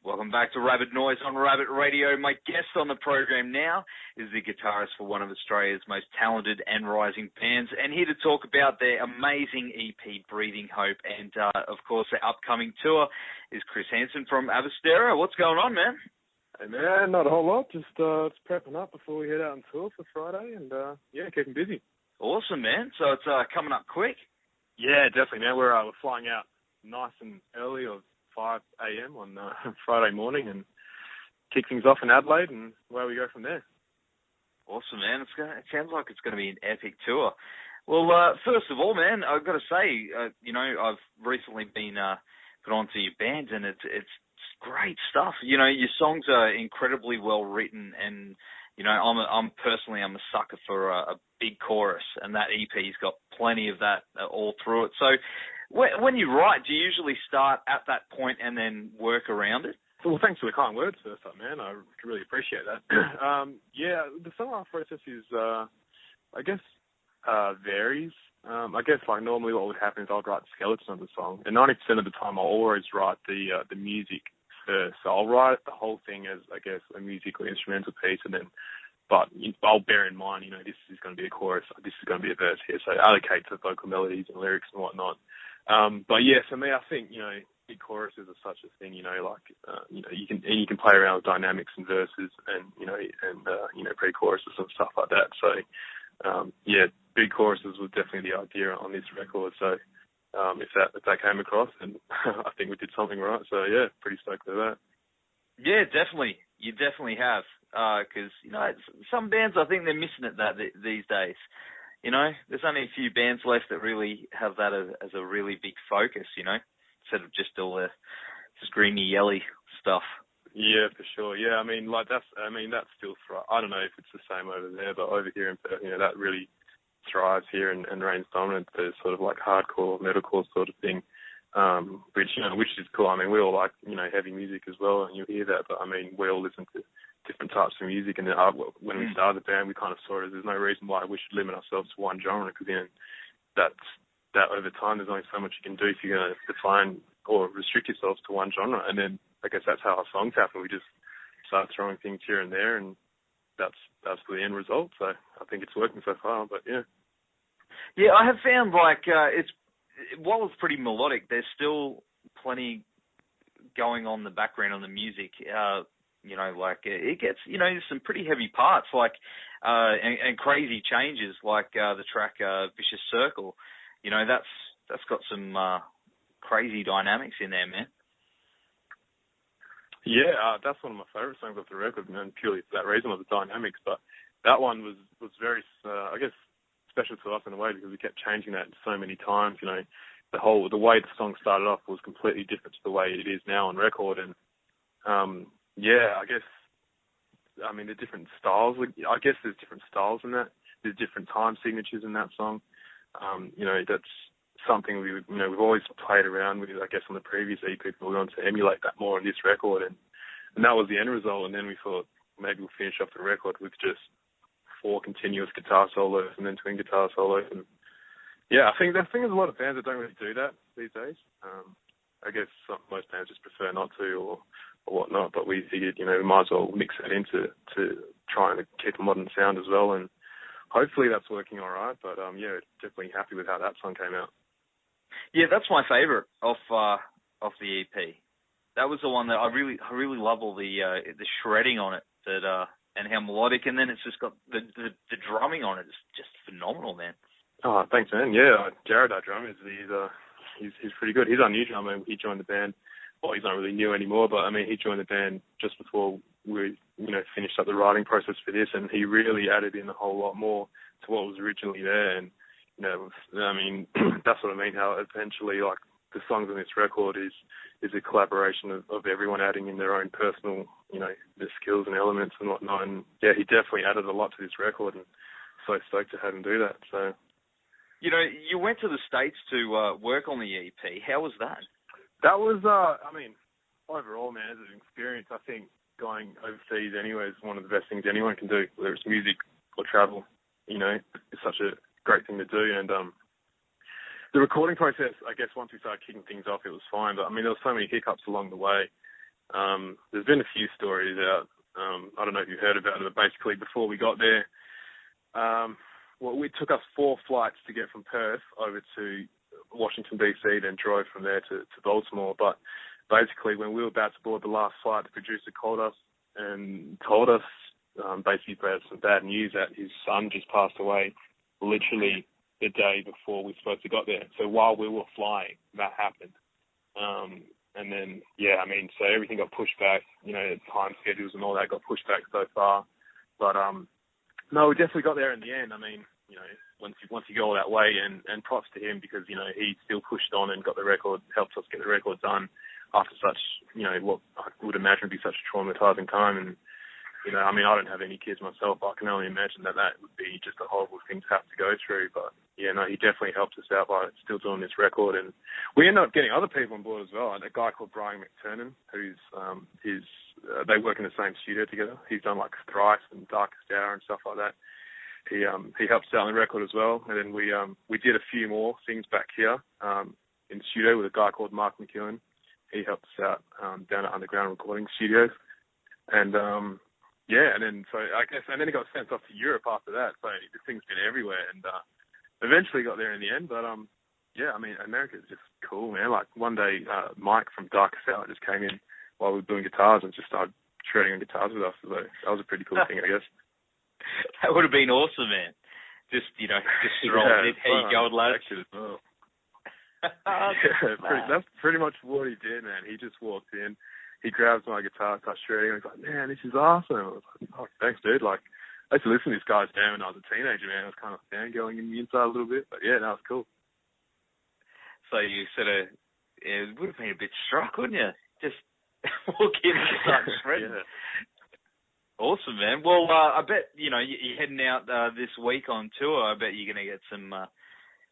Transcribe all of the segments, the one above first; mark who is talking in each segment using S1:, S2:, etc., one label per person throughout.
S1: Welcome back to Rabid Noise on Rabbit Radio. My guest on the program now is the guitarist for one of Australia's most talented and rising bands, and here to talk about their amazing EP, Breathing Hope, and, of course, their upcoming tour is Chris Hanssen from Avastera. What's going on, man?
S2: Hey, man, not a whole lot. Just prepping up before we head out on tour for Friday, and, keeping busy.
S1: Awesome, man. So it's coming up quick?
S2: Yeah, definitely, man. We're flying out nice and early, or 5 a.m. on Friday morning, and kick things off in Adelaide, and where we go from there.
S1: Awesome, man. It sounds like it's going to be an epic tour. Well, first of all, man, I've got to say, I've recently been put onto your band, and it's great stuff. You know, your songs are incredibly well written, and I'm a sucker for a big chorus, and that EP's got plenty of that all through it. So, when you write, do you usually start at that point and then work around it?
S2: Well, thanks for the kind words first up, man. I really appreciate that. The songwriting process is, varies. Normally what would happen is I'd write the skeleton of the song, and 90% of the time I'll always write the music first. So I'll write the whole thing as, a musical instrumental piece, but I'll bear in mind, this is going to be a chorus, this is going to be a verse here, so allocate to vocal melodies and lyrics and whatnot. For me, I think, big choruses are such a thing, you can play around with dynamics and verses and pre-choruses and stuff like that. So, big choruses was definitely the idea on this record. So, if that came across, then I think we did something right. So, pretty stoked with that.
S1: Yeah, definitely. You definitely have. Because, some bands, I think they're missing it these days. There's only a few bands left that really have that as a really big focus, instead of just all the screamy, yelly stuff.
S2: Yeah, for sure. Yeah, that's still I don't know if it's the same over there, but over here in Perth, that really thrives here and reigns dominant. There's sort of like hardcore, metalcore sort of thing, which is cool. We all like, heavy music as well, and you'll hear that, but we all listen to different types of music, and when we started the band, we kind of saw it as there's no reason why we should limit ourselves to one genre, because that over time there's only so much you can do if you're going to define or restrict yourselves to one genre. And then I guess that's how our songs happen. We just start throwing things here and there, and that's the end result. So I think it's working so far. But yeah,
S1: I have found while it's pretty melodic, there's still plenty going on in the background on the music. It gets, some pretty heavy parts, and crazy changes, like the track Vicious Circle. That's got some crazy dynamics in there, man. Yeah,
S2: that's one of my favourite songs off the record, man, purely for that reason of the dynamics. But that one was very, special to us in a way, because we kept changing that so many times. The way the song started off was completely different to the way it is now on record, and the different styles. I guess there's different styles in that. There's different time signatures in that song. That's something we've always played around with. I guess on the previous EP, we wanted to emulate that more on this record, and that was the end result. And then we thought maybe we'll finish off the record with just 4 continuous guitar solos and then twin guitar solos. And I think there's a lot of bands that don't really do that these days. I guess most bands just prefer not to, or whatnot, but we figured, we might as well mix that into trying to keep a modern sound as well, and hopefully that's working all right. But definitely happy with how that song came out.
S1: Yeah, that's my favourite off the EP. That was the one that I really love, all the shredding on it, and how melodic, and then it's just got the drumming on it. It's just phenomenal, man.
S2: Oh, thanks, man. Yeah, Jared, our drummer, he's pretty good. He's our new drummer. He joined the band. Well, he's not really new anymore, but he joined the band just before we, finished up the writing process for this, and he really added in a whole lot more to what was originally there. And that's what I mean. How eventually, the songs on this record is a collaboration of everyone adding in their own personal, their skills and elements and whatnot. And he definitely added a lot to this record, and so stoked to have him do that. So,
S1: you went to the States to work on the EP. How was that?
S2: That was, overall, man, as an experience, I think going overseas anyway is one of the best things anyone can do, whether it's music or travel. It's such a great thing to do. And the recording process, I guess once we started kicking things off, it was fine. But, there were so many hiccups along the way. There's been a few stories out. I don't know if you heard about it, but basically before we got there, it took us 4 flights to get from Perth over to Washington, D.C., then drove from there to Baltimore. But basically when we were about to board the last flight, the producer called us and told us basically some bad news that his son just passed away literally the day before we supposed to got there. So while we were flying, that happened. And then, so everything got pushed back, time schedules and all that got pushed back so far. But, no, we definitely got there in the end. I mean, once you go all that way, and props to him because, he still pushed on and got the record, helped us get the record done after such, what I would imagine would be such a traumatizing time. And, I don't have any kids myself, but I can only imagine that would be just a horrible thing to have to go through. But, he definitely helped us out by still doing this record. And we ended up getting other people on board as well. A guy called Brian McTurnan, who's, they work in the same studio together. He's done like Thrice and Darkest Hour and stuff like that. He helps out on the record as well. And then we did a few more things back here, in the studio with a guy called Mark McEwen. He helped us out, down at Underground Recording Studios. And, and then it got sent off to Europe after that. So the thing's been everywhere, and eventually got there in the end. But America's just cool, man. Like one day, Mike from Darkest Hour just came in while we were doing guitars and just started shredding on guitars with us. So that was a pretty cool thing, I guess.
S1: That would have been awesome, man. Just rolling it. How you going, lads?
S2: Well. That's pretty much what he did, man. He just walked in. He grabs my guitar, starts shredding, and he's like, man, this is awesome. I was like, oh, thanks, dude. Like, I used to listen to this guy's jam when I was a teenager, man. I was kind of fangirling in the inside a little bit, but yeah, that was cool.
S1: So you sort of, it would have been a bit struck, wouldn't you? Just walk in and start shredding. Yeah. Awesome, man. Well, I bet, you're heading out this week on tour. I bet you're going to get some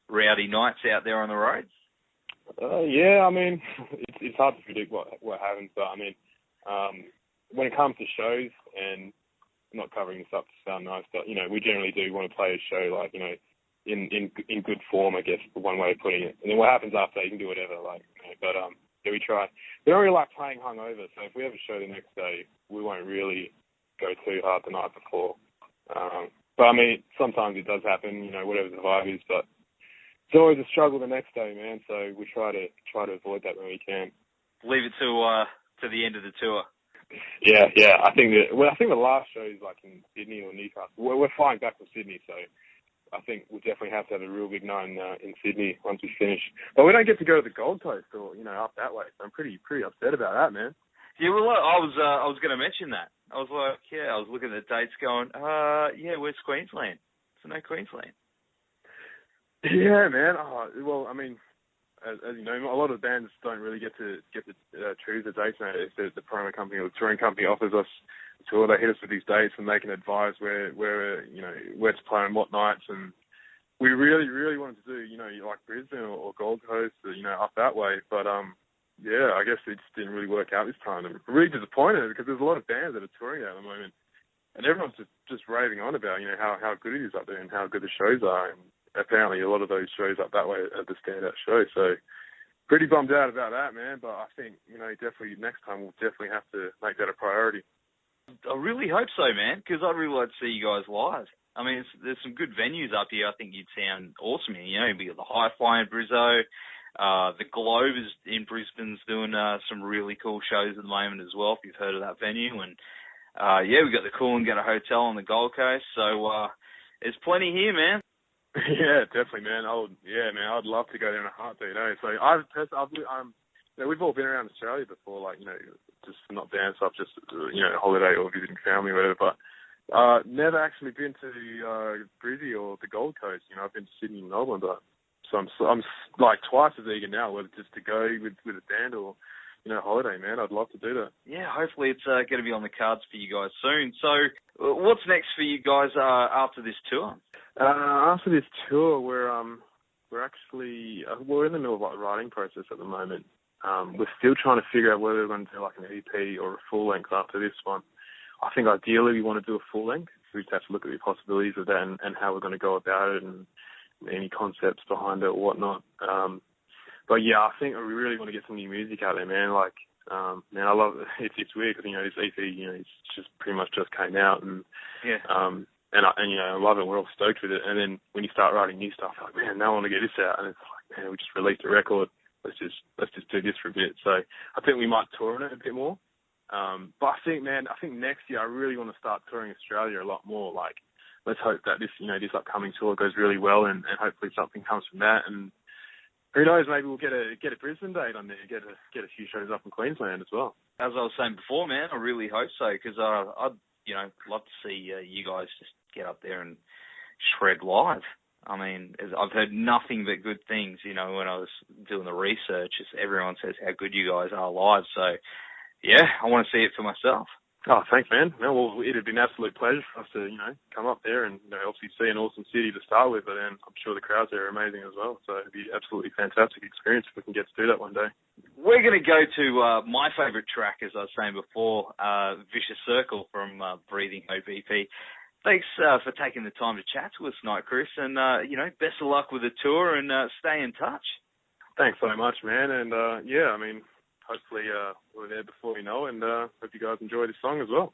S1: rowdy nights out there on the road.
S2: Yeah, I mean, it's hard to predict what happens, but I mean, when it comes to shows, and I'm not covering this up to sound nice, but we generally do want to play a show like in good form, I guess, one way of putting it. And then what happens after, you can do whatever, we try. We don't really like playing hungover, so if we have a show the next day, we won't really go too hard the night before. But I mean, sometimes it does happen, whatever the vibe is, but it's always a struggle the next day, man. So we try to avoid that when we can.
S1: Leave it to the end of the tour.
S2: Yeah. I think the last show is like in Sydney or Newcastle. We're flying back from Sydney, so I think we'll definitely have to have a real big night in Sydney once we finish. But we don't get to go to the Gold Coast or up that way. So I'm pretty upset about that, man.
S1: Yeah, well, I was going to mention that. I was like, I was looking at the dates, going, where's Queensland? So no Queensland.
S2: Yeah, man. Well, I mean, as you know, a lot of bands don't really get to choose the dates. If the promo company or the touring company offers us a tour, they hit us with these dates and they can advise where to play and what nights. And we really, really wanted to do, like Brisbane or Gold Coast, or, up that way. But I guess it just didn't really work out this time. I'm really disappointed because there's a lot of bands that are touring at the moment, and everyone's just raving on about how good it is up there and how good the shows are. And apparently a lot of those shows up that way are the standout shows. So pretty bummed out about that, man. But I think, definitely next time we'll definitely have to make that a priority.
S1: I really hope so, man, because I'd really like to see you guys live. I mean, there's some good venues up here. I think you'd sound awesome here. We got the Hi-Fi in Brizzo. The Globe is in Brisbane's doing some really cool shows at the moment as well, if you've heard of that venue. And, we got the Coolangatta Hotel on the Gold Coast. So there's plenty here, man.
S2: Yeah, definitely, man. I'd love to go there in a heartbeat. So we've all been around Australia before, just not band stuff, just holiday or visiting family or whatever. But never actually been to Brizzy or the Gold Coast. I've been to Sydney and Melbourne, but so I'm like twice as eager now, whether just to go with a band or holiday, man. I'd love to do that. Yeah,
S1: hopefully it's going to be on the cards for you guys soon. So what's next for you guys after this tour?
S2: After this tour, we're in the middle of a writing process at the moment. We're still trying to figure out whether we're going to do like an EP or a full length after this one. I think ideally we want to do a full length. We just have to look at the possibilities of that and how we're going to go about it and any concepts behind it or whatnot. But yeah, I think we really want to get some new music out there, man. Like Man, I love it. It's weird because, this EP, it's just pretty much just came out, and
S1: Yeah.
S2: I love it. We're all stoked with it. And then when you start writing new stuff, like, man, now I want to get this out. And it's like, man, we just released a record. Let's just do this for a bit. So I think we might tour on it a bit more. But I think next year I really want to start touring Australia a lot more. Like, let's hope that this upcoming tour goes really well, and hopefully something comes from that. And who knows, maybe we'll get a Brisbane date on there, get a few shows up in Queensland as well.
S1: As I was saying before, man, I really hope so, because I'd love to see you guys just get up there and shred live. I mean, I've heard nothing but good things, when I was doing the research. Everyone says how good you guys are live, so yeah, I want to see it for myself.
S2: Oh, thanks, man. Well, it'd be an absolute pleasure for us to, come up there and obviously see an awesome city to start with, but then I'm sure the crowds there are amazing as well. So it'd be absolutely fantastic experience if we can get to do that one day.
S1: We're going to go to my favourite track, as I was saying before, Vicious Circle from Breathing Hope EP. Thanks for taking the time to chat to us tonight, Chris, and, best of luck with the tour, and stay in touch.
S2: Thanks so much, man, and hopefully we're there before we know, and hope you guys enjoy this song as well.